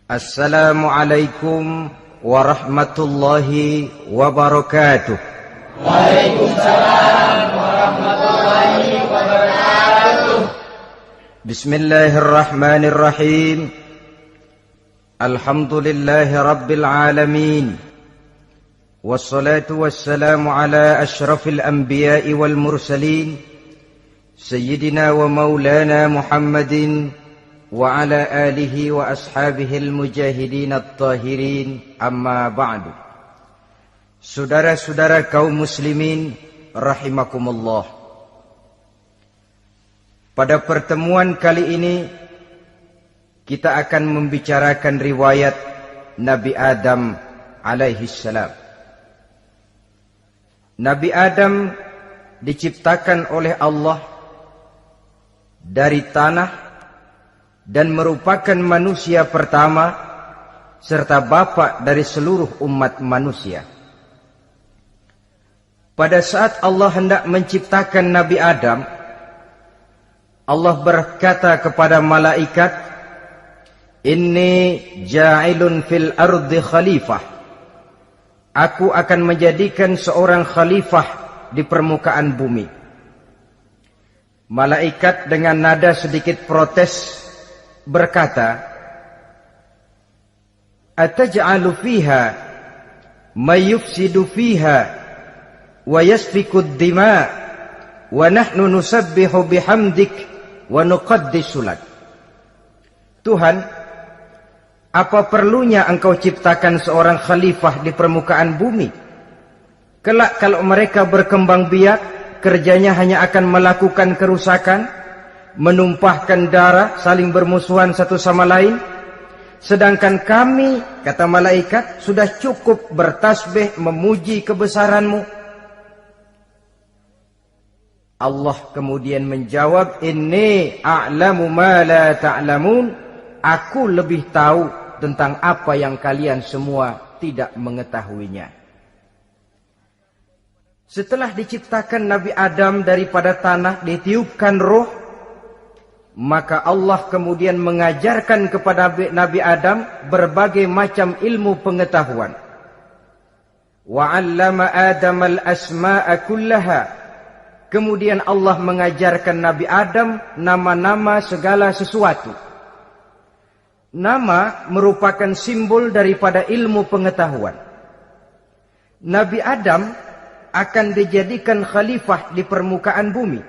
Assalamualaikum warahmatullahi wabarakatuh. Waalaikumsalam warahmatullahi wabarakatuh. Bismillahirrahmanirrahim. Alhamdulillahi rabbil alamin. Wassalatu wassalamu ala ashrafil anbiya'i wal mursalin, Sayyidina wa maulana Muhammadin wa ala alihi wa ashabihil mujahidin at-tahirin, amma ba'du. Saudara-saudara kaum muslimin rahimakumullah. Pada pertemuan kali ini kita akan membicarakan riwayat Nabi Adam alaihi salam. Nabi Adam diciptakan oleh Allah dari tanah dan merupakan manusia pertama serta bapa dari seluruh umat manusia. Pada saat Allah hendak menciptakan Nabi Adam, Allah berkata kepada malaikat, "Inni ja'ilun fil ardi khalifah." Aku akan menjadikan seorang khalifah di permukaan bumi. Malaikat dengan nada sedikit protes berkata, "Ataj'alu fiha may yufsidu fiha wa yasfiku ad-dima wa nahnu nusabbihu bihamdik wa nuqaddisu lak." Tuhan, apa perlunya engkau ciptakan seorang khalifah di permukaan bumi? Kelak kalau mereka berkembang biak, kerjanya hanya akan melakukan kerusakan, menumpahkan darah, saling bermusuhan satu sama lain. Sedangkan kami, kata malaikat, sudah cukup bertasbih memuji kebesaranmu. Allah kemudian menjawab, "Inni a'lamu ma la ta'lamun." Aku lebih tahu tentang apa yang kalian semua tidak mengetahuinya. Setelah diciptakan Nabi Adam daripada tanah, ditiupkan roh, maka Allah kemudian mengajarkan kepada Nabi Adam berbagai macam ilmu pengetahuan. Wa 'allama Adam al-asma'a kullaha. Kemudian Allah mengajarkan Nabi Adam nama-nama segala sesuatu. Nama merupakan simbol daripada ilmu pengetahuan. Nabi Adam akan dijadikan khalifah di permukaan bumi.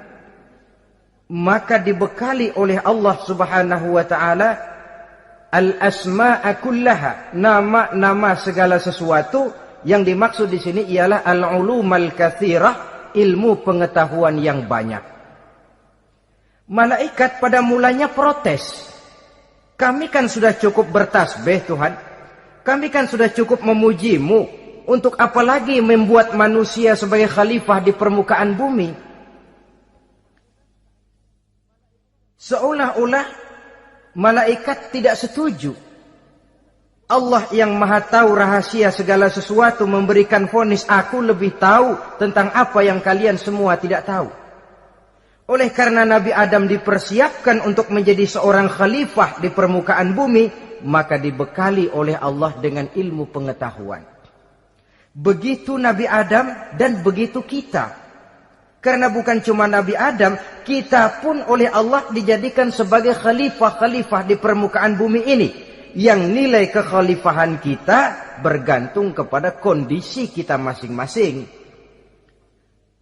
Maka dibekali oleh Allah subhanahu wa ta'ala al-asma'a kullaha, nama-nama segala sesuatu. Yang dimaksud di sini ialah al-ulumal katsirah, ilmu pengetahuan yang banyak. Malaikat pada mulanya protes. Kami kan sudah cukup bertasbih Tuhan. Kami kan sudah cukup memujimu. Untuk apa lagi membuat manusia sebagai khalifah di permukaan bumi? Seolah-olah malaikat tidak setuju. Allah yang maha tahu rahasia segala sesuatu memberikan vonis, aku lebih tahu tentang apa yang kalian semua tidak tahu. Oleh karena Nabi Adam dipersiapkan untuk menjadi seorang khalifah di permukaan bumi, maka dibekali oleh Allah dengan ilmu pengetahuan. Begitu Nabi Adam dan begitu kita. Karena bukan cuma Nabi Adam, kita pun oleh Allah dijadikan sebagai khalifah-khalifah di permukaan bumi ini. Yang nilai kekhalifahan kita bergantung kepada kondisi kita masing-masing.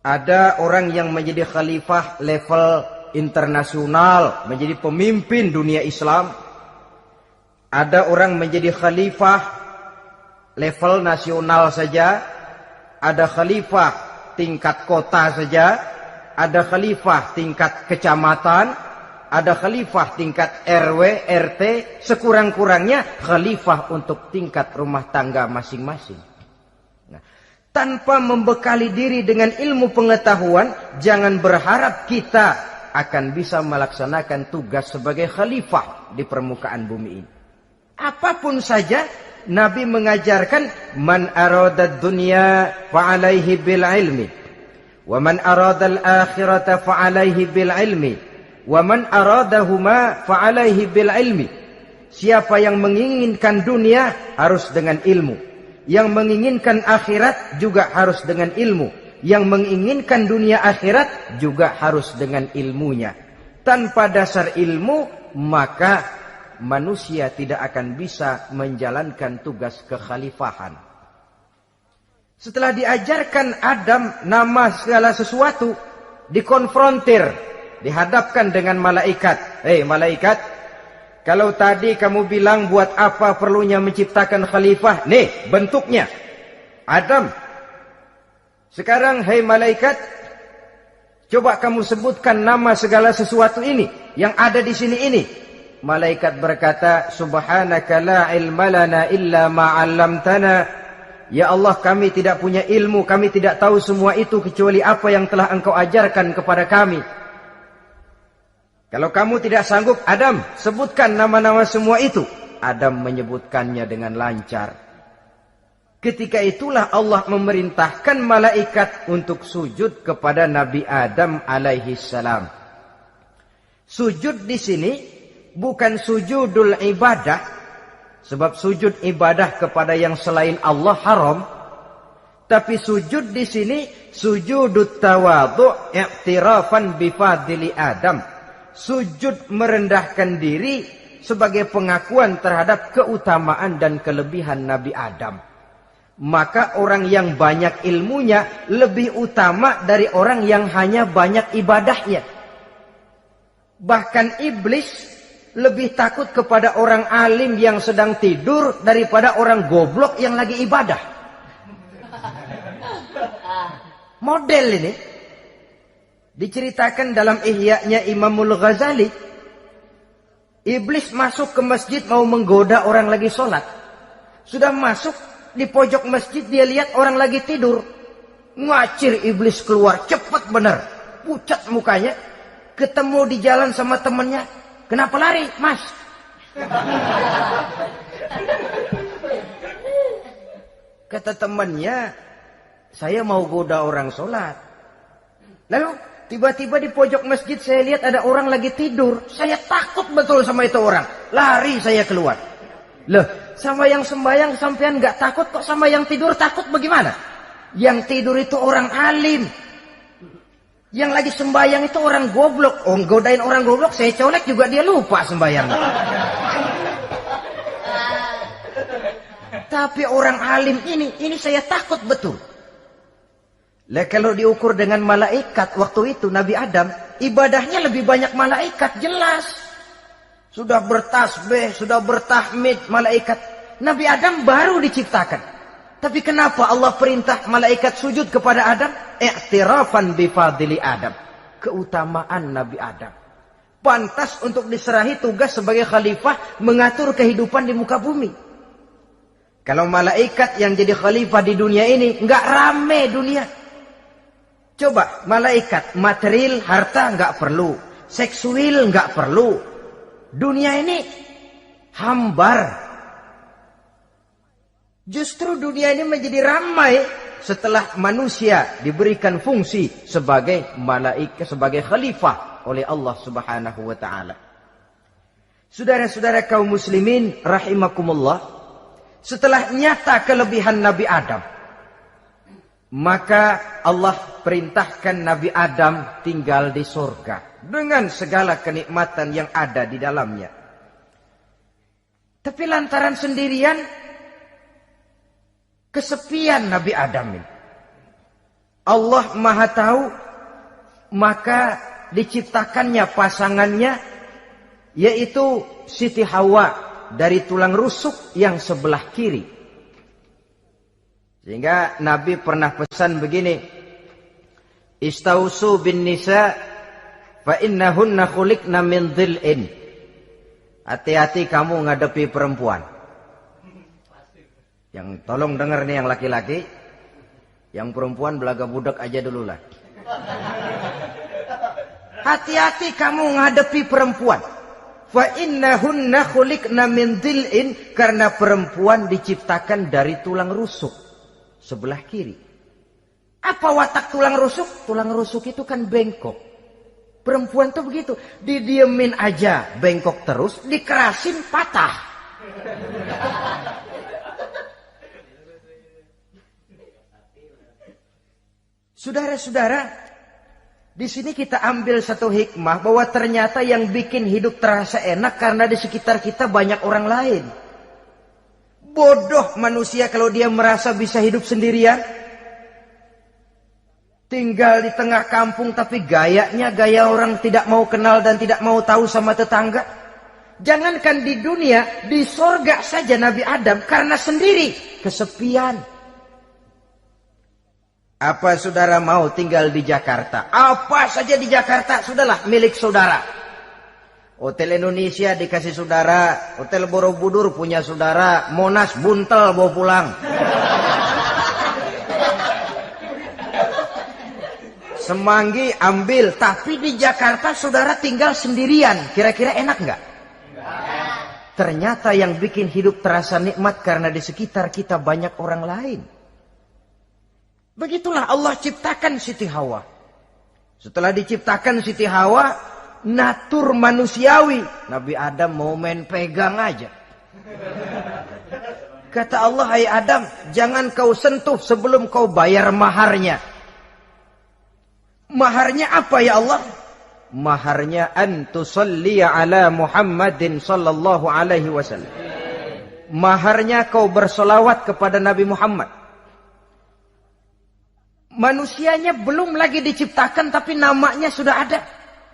Ada orang yang menjadi khalifah level internasional, menjadi pemimpin dunia Islam. Ada orang menjadi khalifah level nasional saja. Ada khalifah tingkat kota saja, ada khalifah tingkat kecamatan, ada khalifah tingkat RW, RT, sekurang-kurangnya khalifah untuk tingkat rumah tangga masing-masing. Nah, tanpa membekali diri dengan ilmu pengetahuan, jangan berharap kita akan bisa melaksanakan tugas sebagai khalifah di permukaan bumi ini. Apapun saja, Nabi mengajarkan, man aradad dunya fa'alaihi bil ilmi, wa man aradal akhirata fa'alaihi bil ilmi, wa man aradahuma fa'alaihi bil ilmi. Siapa yang menginginkan dunia harus dengan ilmu. Yang menginginkan akhirat juga harus dengan ilmu. Yang menginginkan dunia akhirat juga harus dengan ilmunya. Tanpa dasar ilmu, maka manusia tidak akan bisa menjalankan tugas kekhalifahan. Setelah diajarkan Adam nama segala sesuatu, dikonfrontir, dihadapkan dengan malaikat. Hei malaikat, kalau tadi kamu bilang buat apa perlunya menciptakan khalifah? Nih bentuknya. Adam. Sekarang hei malaikat, coba kamu sebutkan nama segala sesuatu ini yang ada di sini ini. Malaikat berkata, Subhanaka la ilma lana illa ma 'allamtana. Ya Allah, kami tidak punya ilmu, kami tidak tahu semua itu kecuali apa yang telah Engkau ajarkan kepada kami. Kalau kamu tidak sanggup, Adam, sebutkan nama-nama semua itu. Adam menyebutkannya dengan lancar. Ketika itulah Allah memerintahkan malaikat untuk sujud kepada Nabi Adam alaihi salam. Sujud di sini bukan sujudul ibadah, sebab sujud ibadah kepada yang selain Allah haram. Tapi sujud di sini sujudut tawadhu' i'tirafan bifadili Adam. Sujud merendahkan diri sebagai pengakuan terhadap keutamaan dan kelebihan Nabi Adam. Maka orang yang banyak ilmunya lebih utama dari orang yang hanya banyak ibadahnya. Bahkan iblis lebih takut kepada orang alim yang sedang tidur daripada orang goblok yang lagi ibadah. Model ini diceritakan dalam Ihya-nya Imamul Ghazali. Iblis masuk ke masjid mau menggoda orang lagi sholat. Sudah masuk di pojok masjid, dia lihat orang lagi tidur. Ngacir iblis keluar, cepat benar. Pucat mukanya. Ketemu di jalan sama temannya. Kenapa lari, Mas? Kata temannya, saya mau goda orang sholat. Lalu tiba-tiba di pojok masjid saya lihat ada orang lagi tidur. Saya takut betul sama itu orang. Lari saya keluar. Loh, sama yang sembahyang sampean nggak takut, kok sama yang tidur takut bagaimana? Yang tidur itu orang alim. Yang lagi sembahyang itu orang goblok. Oh, godain orang goblok, saya colek juga dia lupa sembahyang. Tapi orang alim ini saya takut betul. Lah kalau diukur dengan malaikat waktu itu Nabi Adam, ibadahnya lebih banyak malaikat, jelas. Sudah bertasbih, sudah bertahmid malaikat. Nabi Adam baru diciptakan. Tapi kenapa Allah perintah malaikat sujud kepada Adam? I'tirafan bifadili Adam. Keutamaan Nabi Adam. Pantas untuk diserahi tugas sebagai khalifah mengatur kehidupan di muka bumi. Kalau malaikat yang jadi khalifah di dunia ini, nggak rame dunia. Coba malaikat, material, harta nggak perlu, seksual nggak perlu. Dunia ini hambar. Justru dunia ini menjadi ramai setelah manusia diberikan fungsi sebagai malaikat, sebagai khalifah oleh Allah Subhanahu wa taala. Saudara-saudara kaum muslimin rahimakumullah, setelah nyata kelebihan Nabi Adam, maka Allah perintahkan Nabi Adam tinggal di surga dengan segala kenikmatan yang ada di dalamnya. Tapi lantaran sendirian, kesepian Nabi Adam ini. Allah Maha Tahu, maka diciptakannya pasangannya, yaitu Siti Hawa dari tulang rusuk yang sebelah kiri. Sehingga Nabi pernah pesan begini, Istausu bin nisa fa innahunna khuliqna min dhil'in. Hati-hati kamu ngadepi perempuan. Yang tolong dengar nih yang laki-laki, yang perempuan belaga budak aja dulu lah. Hati-hati kamu ngadepi perempuan. Fa innahunna khuliqna min dhil'in, karena perempuan diciptakan dari tulang rusuk sebelah kiri. Apa watak tulang rusuk? Tulang rusuk itu kan bengkok. Perempuan tuh begitu. Didiemin aja, bengkok terus. Dikerasin, patah. Saudara-saudara, di sini kita ambil satu hikmah bahwa ternyata yang bikin hidup terasa enak karena di sekitar kita banyak orang lain. Bodoh manusia kalau dia merasa bisa hidup sendirian. Tinggal di tengah kampung tapi gayanya gaya orang tidak mau kenal dan tidak mau tahu sama tetangga. Jangankan di dunia, di sorga saja Nabi Adam karena sendiri, kesepian. Apa saudara mau tinggal di Jakarta? Apa saja di Jakarta, sudahlah milik saudara. Hotel Indonesia dikasih saudara, Hotel Borobudur punya saudara, Monas buntel bawa pulang. Semanggi ambil, tapi di Jakarta saudara tinggal sendirian. Kira-kira enak nggak? Ternyata yang bikin hidup terasa nikmat karena di sekitar kita banyak orang lain. Begitulah Allah ciptakan Siti Hawa. Setelah diciptakan Siti Hawa, natur manusiawi. Nabi Adam mau main pegang aja. Kata Allah, hai Adam, jangan kau sentuh sebelum kau bayar maharnya. Maharnya apa ya Allah? Maharnya antusalliya ala Muhammadin sallallahu alaihi wasallam. Maharnya kau bersolawat kepada Nabi Muhammad. Manusianya belum lagi diciptakan tapi namanya sudah ada.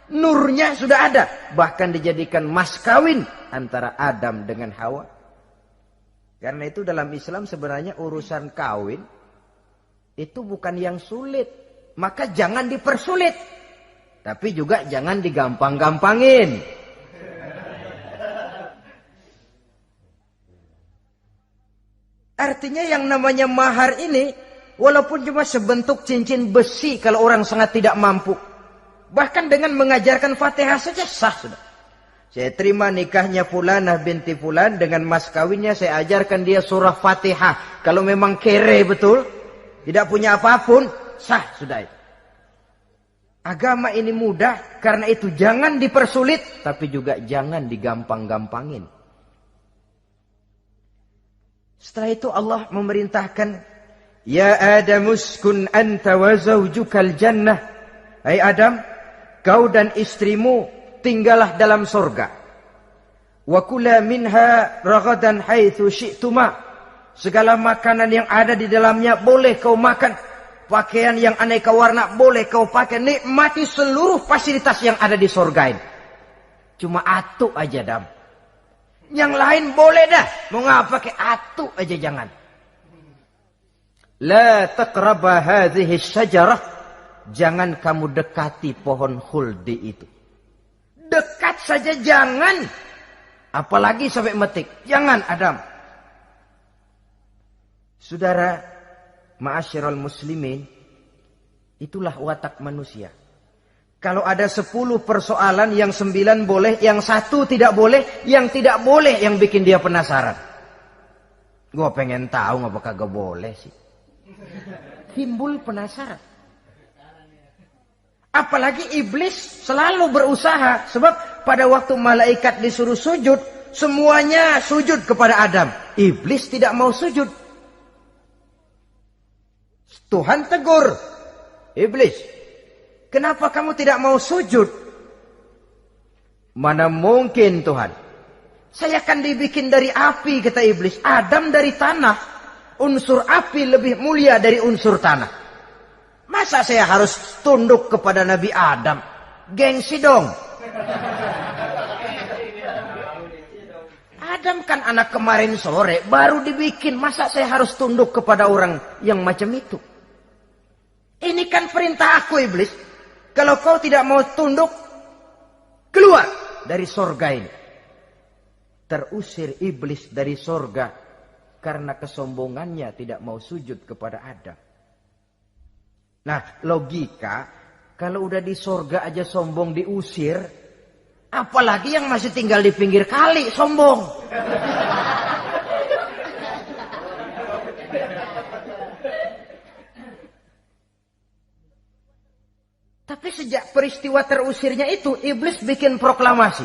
Nurnya sudah ada. Bahkan dijadikan mas kawin antara Adam dengan Hawa. Karena itu dalam Islam sebenarnya urusan kawin itu bukan yang sulit. Maka jangan dipersulit. Tapi juga jangan digampang-gampangin. Artinya yang namanya mahar ini, walaupun cuma sebentuk cincin besi kalau orang sangat tidak mampu. Bahkan dengan mengajarkan Fatihah saja sah sudah. Saya terima nikahnya Fulanah binti Fulan, dengan mas kawinnya saya ajarkan dia surah Fatihah. Kalau memang kere betul, tidak punya apapun, sah sudah itu. Agama ini mudah, karena itu jangan dipersulit, tapi juga jangan digampang-gampangin. Setelah itu Allah memerintahkan, Ya Adam uskun anta wa zawjukal jannah. Hai Adam, kau dan istrimu tinggallah dalam surga. Wa kula minha ragadan haitsu syi'tuma. Segala makanan yang ada di dalamnya boleh kau makan. Pakaian yang aneka warna boleh kau pakai. Nikmati seluruh fasilitas yang ada di surga ini. Cuma atu aja Adam. Yang lain boleh dah. Mau ngapa pakai atu aja jangan. La taqraba hadhihi syajarah. Jangan kamu dekati pohon khuldi itu. Dekat saja jangan. Apalagi sampai metik. Jangan Adam. Saudara, ma'asyiral muslimin, itulah watak manusia. Kalau ada 10 persoalan, yang 9 boleh, yang 1 tidak boleh, yang tidak boleh yang bikin dia penasaran. Gua pengen tahu ngapa kagak boleh sih. Timbul penasaran. Apalagi iblis selalu berusaha. Sebab pada waktu malaikat disuruh sujud, semuanya sujud kepada Adam. Iblis tidak mau sujud. Tuhan tegur, iblis, kenapa kamu tidak mau sujud? Mana mungkin Tuhan. Saya akan dibikin dari api, kata iblis. Adam dari tanah. Unsur api lebih mulia dari unsur tanah. Masa saya harus tunduk kepada Nabi Adam? Gengsi dong. Adam kan anak kemarin sore, baru dibikin. Masa saya harus tunduk kepada orang yang macam itu? Ini kan perintah aku iblis. Kalau kau tidak mau tunduk, keluar dari sorga ini. Terusir iblis dari sorga karena kesombongannya tidak mau sujud kepada Adam. Nah, logika, kalau udah di sorga aja sombong diusir, apalagi yang masih tinggal di pinggir kali sombong. Tapi Sejak peristiwa terusirnya itu, iblis bikin proklamasi.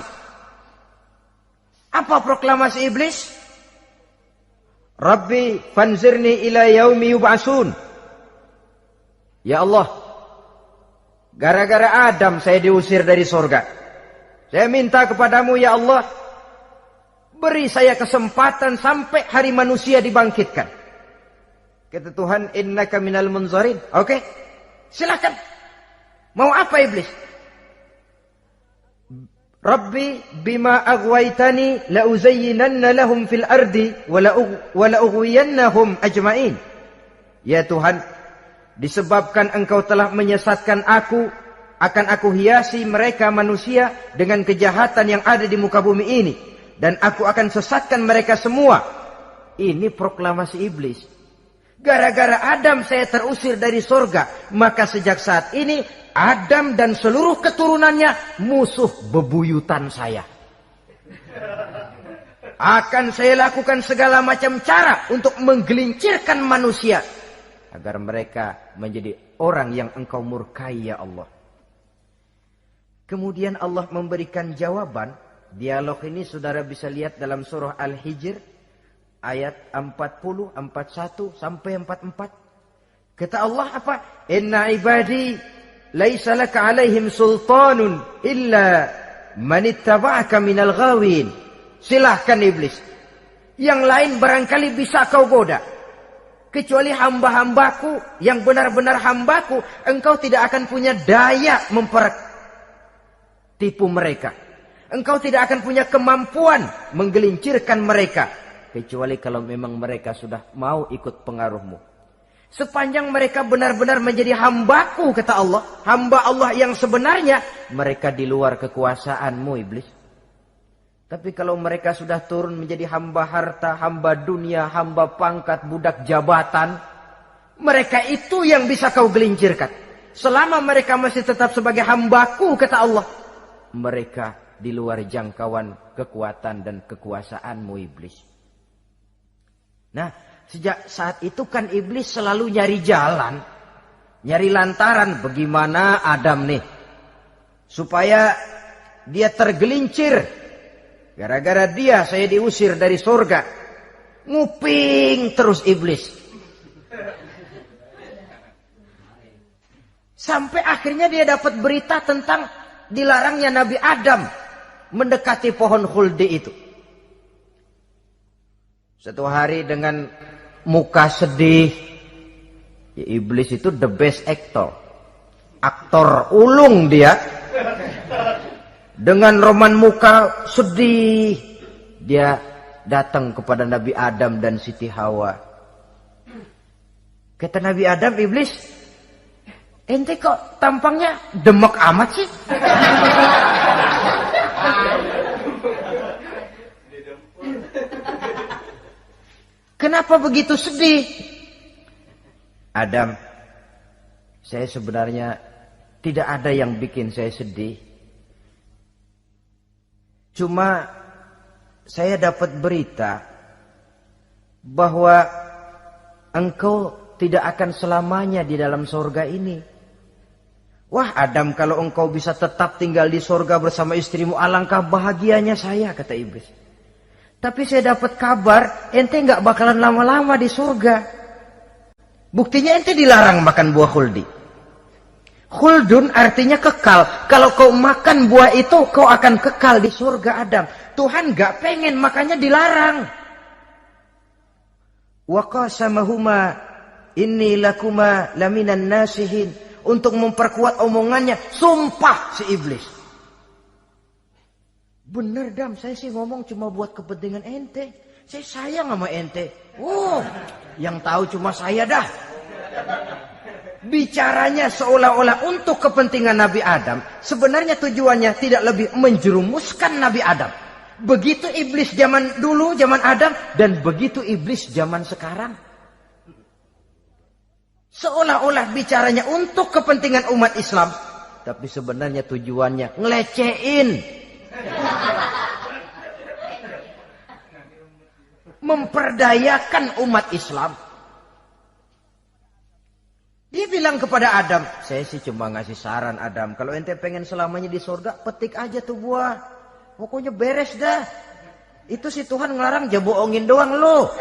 Apa proklamasi iblis? Rabbi fanzirni ila yaumi yub'asun. Ya Allah, gara-gara Adam saya diusir dari surga. Saya minta kepadamu ya Allah, beri saya kesempatan sampai hari manusia dibangkitkan. Kata Tuhan, innaka minal munzarin. Oke, silakan. Mau apa iblis? Rabbi bima aghwaytani la uzayyinanna lahum fil ardi wa la ughwiyannahum ajmain. Ya Tuhan, disebabkan engkau telah menyesatkan aku, akan aku hiasi mereka manusia dengan kejahatan yang ada di muka bumi ini, dan aku akan sesatkan mereka semua. Ini proklamasi iblis. Gara-gara Adam saya terusir dari surga, maka sejak saat ini Adam dan seluruh keturunannya musuh bebuyutan saya. Akan saya lakukan segala macam cara untuk menggelincirkan manusia agar mereka menjadi orang yang engkau murkai ya Allah. Kemudian Allah memberikan jawaban. Dialog ini saudara bisa lihat dalam surah Al-Hijr ayat 40, 41 sampai 44. Kata Allah apa? Inna ibadi laisa laka alaihim sultanun illa man ittaba'aka minal ghawin. Silahkan iblis. Yang lain barangkali bisa kau goda. Kecuali hamba-hambaku yang benar-benar hambaku, engkau tidak akan punya daya mempertipu mereka. Engkau tidak akan punya kemampuan menggelincirkan mereka. Kecuali kalau memang mereka sudah mau ikut pengaruhmu. Sepanjang mereka benar-benar menjadi hambaku, kata Allah. Hamba Allah yang sebenarnya, mereka di luar kekuasaanmu iblis. Tapi kalau mereka sudah turun menjadi hamba harta, hamba dunia, hamba pangkat, budak jabatan, mereka itu yang bisa kau gelincirkan. Selama mereka masih tetap sebagai hambaku, kata Allah, mereka di luar jangkauan kekuatan dan kekuasaanmu iblis. Nah, sejak saat itu kan iblis selalu nyari jalan, nyari lantaran bagaimana Adam nih supaya dia tergelincir. Gara-gara dia saya diusir dari surga. Nguping terus iblis. Sampai akhirnya dia dapat berita tentang dilarangnya Nabi Adam mendekati pohon khuldi itu. Satu hari dengan muka sedih, ya iblis itu the best actor. Aktor ulung dia. Dengan roman muka sedih, dia datang kepada Nabi Adam dan Siti Hawa. Kata Nabi Adam, iblis, ente kok tampangnya demek amat sih? Kenapa begitu sedih? Adam, saya sebenarnya tidak ada yang bikin saya sedih. Cuma saya dapat berita bahwa engkau tidak akan selamanya di dalam surga ini. Wah Adam, kalau engkau bisa tetap tinggal di surga bersama istrimu, alangkah bahagianya saya, kata iblis. Tapi saya dapat kabar ente nggak bakalan lama-lama di surga. Buktinya ente dilarang makan buah khuldi. Khuldun artinya kekal. Kalau kau makan buah itu, kau akan kekal di surga Adam. Tuhan gak pengen, makanya dilarang. Wa qasamahuma inni lakuma laminan nasihin. Untuk memperkuat omongannya, sumpah si iblis. Bener Dam, saya sih ngomong cuma buat kepentingan ente. Saya sayang sama ente. Yang tahu cuma saya dah. Bicaranya seolah-olah untuk kepentingan Nabi Adam. Sebenarnya tujuannya tidak lebih menjerumuskan Nabi Adam. Begitu iblis zaman dulu, zaman Adam. Dan begitu iblis zaman sekarang. Seolah-olah bicaranya untuk kepentingan umat Islam. Tapi sebenarnya tujuannya ngelecehin. Memperdayakan umat Islam. Dia bilang kepada Adam, saya sih cuma ngasih saran Adam, kalau ente pengen selamanya di surga, petik aja tuh buah. Pokoknya beres dah. Itu si Tuhan ngelarang bohongin doang lo.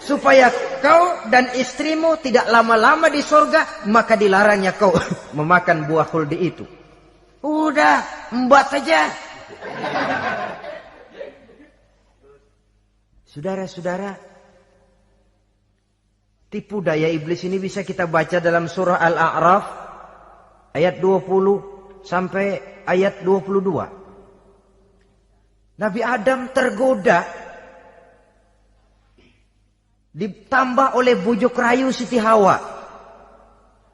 Supaya kau dan istrimu tidak lama-lama di surga, maka dilarangnya kau memakan buah khuldi itu. Udah, embat saja. Saudara-saudara, tipu daya iblis ini bisa kita baca dalam surah Al-A'raf ayat 20 sampai ayat 22. Nabi Adam tergoda, ditambah oleh bujuk rayu Siti Hawa.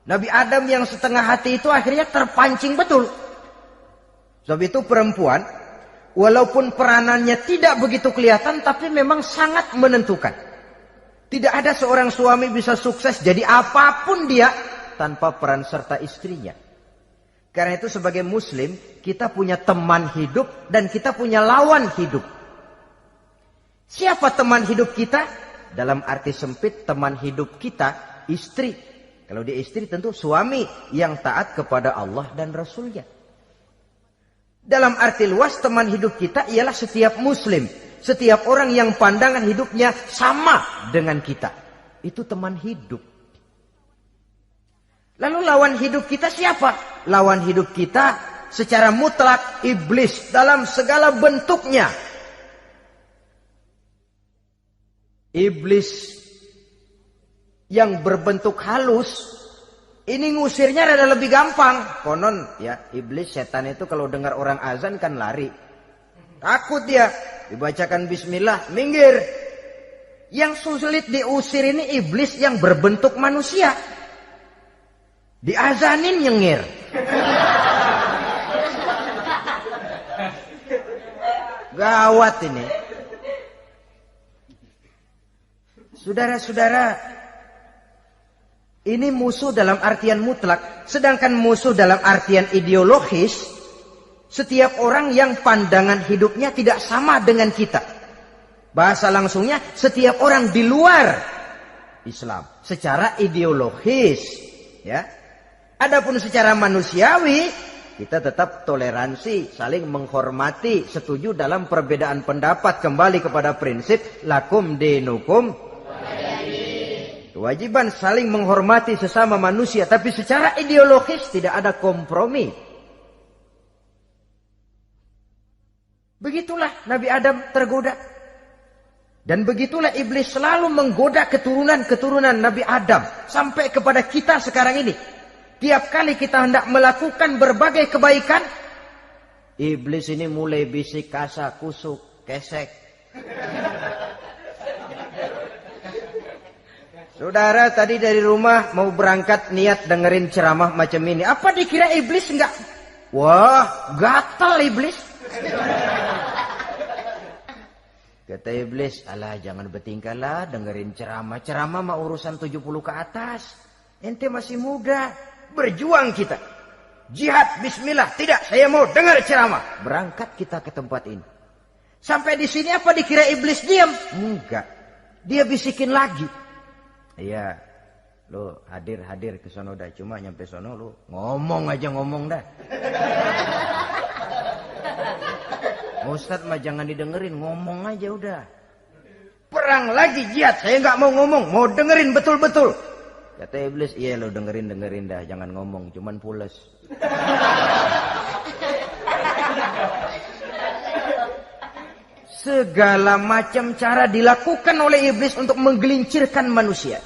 Nabi Adam yang setengah hati itu akhirnya terpancing betul. Sebab itu perempuan, walaupun peranannya tidak begitu kelihatan, tapi memang sangat menentukan. Tidak ada seorang suami bisa sukses jadi apapun dia tanpa peran serta istrinya. Karena itu sebagai muslim, kita punya teman hidup dan kita punya lawan hidup. Siapa teman hidup kita? Dalam arti sempit, teman hidup kita istri. Kalau dia istri tentu suami yang taat kepada Allah dan Rasulnya. Dalam arti luas, teman hidup kita ialah setiap muslim. Setiap orang yang pandangan hidupnya sama dengan kita. Itu teman hidup. Lalu lawan hidup kita siapa? Lawan hidup kita secara mutlak iblis dalam segala bentuknya. Iblis yang berbentuk halus, ini ngusirnya rada lebih gampang. Konon ya, iblis setan itu kalau dengar orang azan kan lari. Takut dia. Dibacakan bismillah, minggir. Yang sulit diusir ini iblis yang berbentuk manusia. Diazanin nyengir. Gawat ini. Saudara-saudara, ini musuh dalam artian mutlak. Sedangkan musuh dalam artian ideologis, setiap orang yang pandangan hidupnya tidak sama dengan kita. Bahasa langsungnya, setiap orang di luar Islam secara ideologis, ya. Adapun secara manusiawi, kita tetap toleransi, saling menghormati, setuju dalam perbedaan pendapat, kembali kepada prinsip lakum dinukum. Kewajiban saling menghormati sesama manusia, tapi secara ideologis tidak ada kompromi. Begitulah Nabi Adam tergoda. Dan begitulah iblis selalu menggoda keturunan-keturunan Nabi Adam. Sampai kepada kita sekarang ini. Tiap kali kita hendak melakukan berbagai kebaikan, iblis ini mulai bisik, kasa, kusuk, kesek. Saudara tadi dari rumah mau berangkat niat dengerin ceramah macam ini. Apa dikira iblis enggak? Wah, gatal iblis. Kata iblis, alah jangan bertingkah lah dengerin ceramah. Ceramah mah urusan 70 ke atas. Ente masih muda. Berjuang kita. Jihad, bismillah. Tidak, saya mau dengar ceramah. Berangkat kita ke tempat ini. Sampai di sini apa dikira iblis diam? Enggak. Dia bisikin lagi. Iya, lo hadir ke sono dah. Cuma nyampe sono lo ngomong aja ngomong dah. Ustadz mah jangan didengerin, ngomong aja udah. Perang lagi jihad, saya nggak mau ngomong, mau dengerin betul-betul. Kata iblis, iya lo dengerin dah, jangan ngomong, cuman pules. Segala macam cara dilakukan oleh iblis untuk menggelincirkan manusia.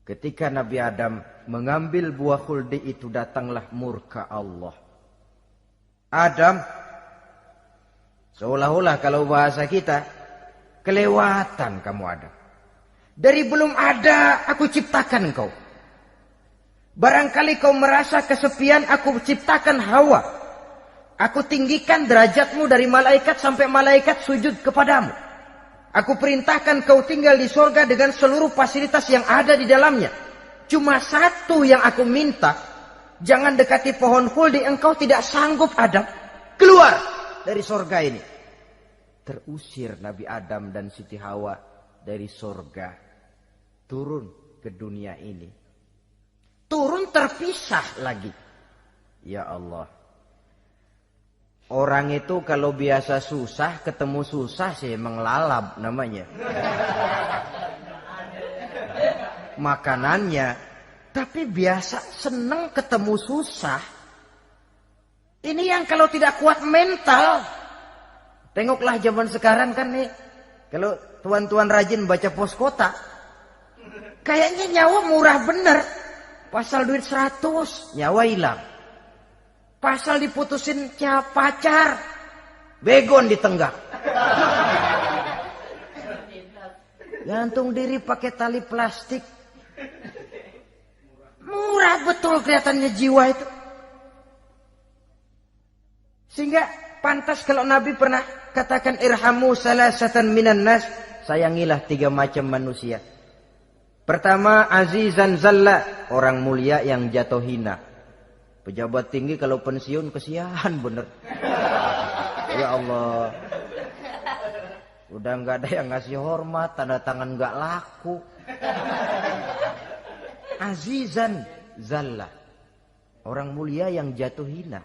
Ketika Nabi Adam mengambil buah khuldi itu, datanglah murka Allah. Adam, seolah-olah kalau bahasa kita, kelewatan kamu Adam. Dari belum ada aku ciptakan kau. Barangkali kau merasa kesepian, aku ciptakan Hawa. Aku tinggikan derajatmu dari malaikat sampai malaikat sujud kepadamu. Aku perintahkan kau tinggal di surga dengan seluruh fasilitas yang ada di dalamnya. Cuma satu yang aku minta, jangan dekati pohon khuldi, engkau tidak sanggup Adam. Keluar dari surga ini. Terusir Nabi Adam dan Siti Hawa dari surga. turun ke dunia ini. Turun terpisah lagi. Ya Allah. Orang itu kalau biasa susah, ketemu susah sih menglalap namanya. Makanannya. Tapi biasa seneng ketemu susah. Ini yang kalau tidak kuat mental. Tengoklah zaman sekarang kan nih. Kalau tuan-tuan rajin baca pos kota. Kayaknya nyawa murah bener. Pasal duit 100, nyawa hilang. Pasal diputusin pacar, begon ditenggak. Gantung diri pakai tali plastik. Murah betul kelihatannya jiwa itu. Sehingga pantas kalau Nabi pernah katakan irhamu salasatan minan nas, sayangilah 3 macam manusia. Pertama, azizan zalla, orang mulia yang jatuh hina. Pejabat tinggi kalau pensiun kesian bener. Ya Allah. Udah nggak ada yang ngasih hormat, tanda tangan nggak laku. Azizan zalla, orang mulia yang jatuh hina.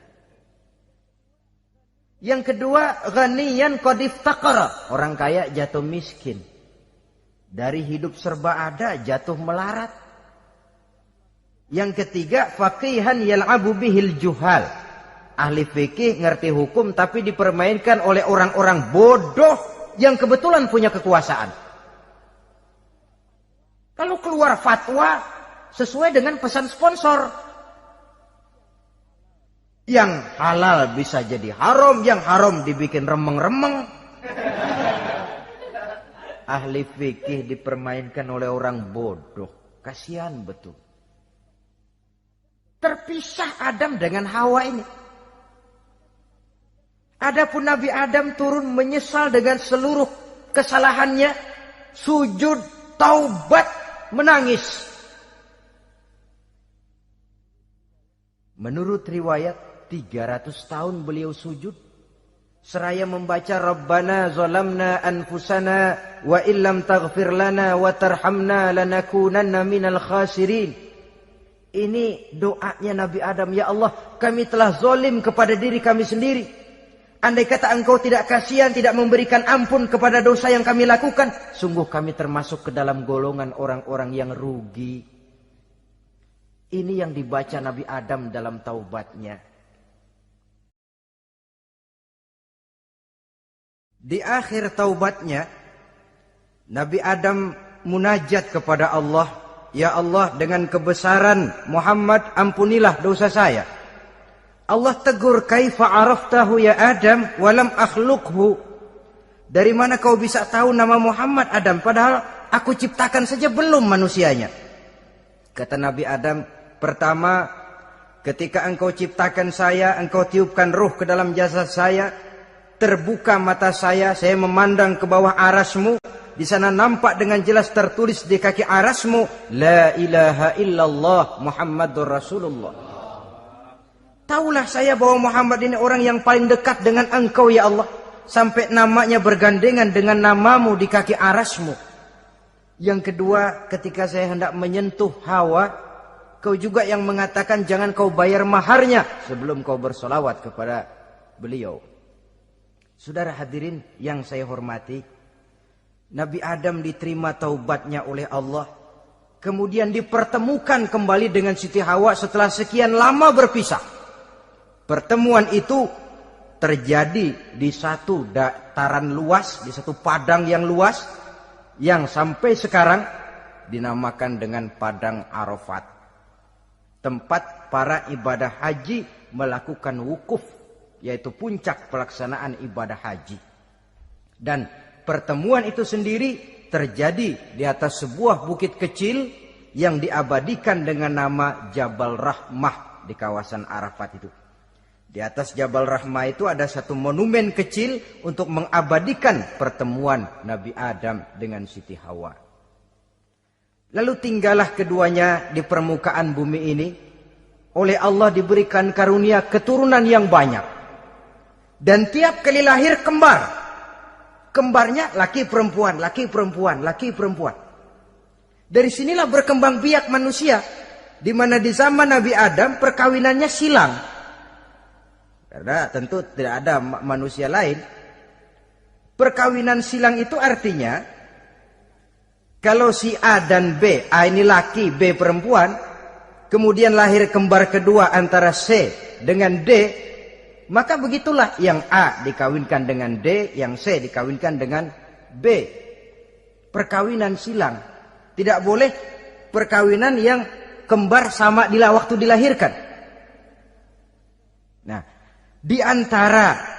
Yang kedua, ghaniyan qad iftaqara, orang kaya jatuh miskin. Dari hidup serba ada jatuh melarat. Yang ketiga, faqihan yal'abu bihil juhal, ahli fikih ngerti hukum tapi dipermainkan oleh orang-orang bodoh yang kebetulan punya kekuasaan. Kalau keluar fatwa sesuai dengan pesan sponsor. Yang halal bisa jadi haram, yang haram dibikin remeng-remeng. Ahli fikih dipermainkan oleh orang bodoh. Kasihan betul. Terpisah Adam dengan Hawa ini. Adapun Nabi Adam turun menyesal dengan seluruh kesalahannya. Sujud, taubat, menangis. Menurut riwayat 300 tahun beliau sujud seraya membaca Rabbana zalamna anfusana wa illam taghfir lana wa tarhamna lanakunanna minal khasirin. Ini doanya Nabi Adam, ya Allah, kami telah zalim kepada diri kami sendiri. Andai kata Engkau tidak kasihan, tidak memberikan ampun kepada dosa yang kami lakukan, sungguh kami termasuk ke dalam golongan orang-orang yang rugi. Ini yang dibaca Nabi Adam dalam taubatnya. Di akhir taubatnya, Nabi Adam munajat kepada Allah, ya Allah, dengan kebesaran Muhammad ampunilah dosa saya. Allah tegur, kaifa araftahu ya Adam walam akhluqhu. Dari mana kau bisa tahu nama Muhammad Adam padahal aku ciptakan saja belum manusianya. Kata Nabi Adam, pertama, ketika engkau ciptakan saya, engkau tiupkan ruh ke dalam jasad saya, terbuka mata saya memandang ke bawah arasmu, di sana nampak dengan jelas tertulis di kaki arasmu, la ilaha illallah Muhammadur Rasulullah. Taulah saya bahwa Muhammad ini orang yang paling dekat dengan engkau ya Allah, sampai namanya bergandengan dengan namamu di kaki arasmu. Yang kedua, ketika saya hendak menyentuh Hawa, kau juga yang mengatakan jangan kau bayar maharnya sebelum kau bersolawat kepada beliau. Saudara hadirin yang saya hormati, Nabi Adam diterima taubatnya oleh Allah. Kemudian dipertemukan kembali dengan Siti Hawa setelah sekian lama berpisah. Pertemuan itu terjadi di satu dataran luas, di satu padang yang luas, yang sampai sekarang dinamakan dengan Padang Arafat. Tempat para ibadah haji melakukan wukuf, yaitu puncak pelaksanaan ibadah haji. Dan pertemuan itu sendiri terjadi di atas sebuah bukit kecil yang diabadikan dengan nama Jabal Rahmah di kawasan Arafat itu. Di atas Jabal Rahmah itu ada satu monumen kecil untuk mengabadikan pertemuan Nabi Adam dengan Siti Hawa. Lalu tinggallah keduanya di permukaan bumi ini. Oleh Allah diberikan karunia keturunan yang banyak. Dan tiap kali lahir kembar. Kembarnya laki perempuan, laki perempuan, laki perempuan. Dari sinilah berkembang biak manusia. Di mana di zaman Nabi Adam perkawinannya silang. Karena tentu tidak ada manusia lain. Perkawinan silang itu artinya, kalau si A dan B, A ini laki, B perempuan, kemudian lahir kembar kedua antara C dengan D, maka begitulah yang A dikawinkan dengan D, yang C dikawinkan dengan B. Perkawinan silang. Tidak boleh perkawinan yang kembar sama di waktu dilahirkan. Nah, di antara